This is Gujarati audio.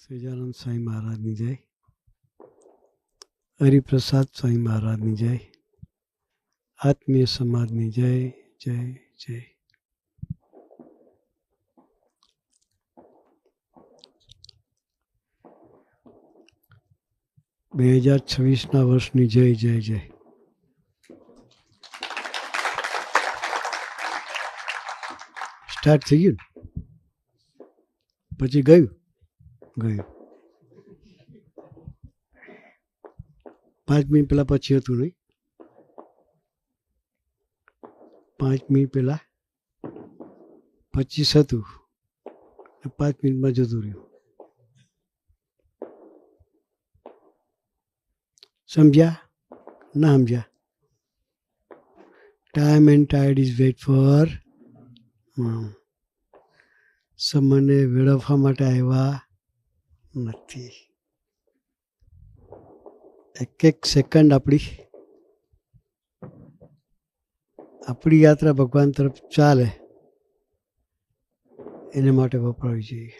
સહજાનંદ સ્વામી મહારાજની જય. હરિપ્રસાદ સ્વામી મહારાજની જય. આત્મીય સમાજની જય જય જય. બે 2026ના વર્ષની જય જય જય. સ્ટાર્ટ થઈ ગયું પછી ગયું 5 મિનિટ પહેલા પછી હતું નહીં. 5 મિનિટ પહેલા 25 હતું, 5 મિનિટમાં જતું રહ્યું. સમજ્યા ના સમજ્યા? Time and ટાઈડ is weight four. સમયને વેડફવા માટે આવ્યા નથી. એક સેકન્ડ આપણી યાત્રા ભગવાન તરફ ચાલે એને માટે વપરાવી જોઈએ.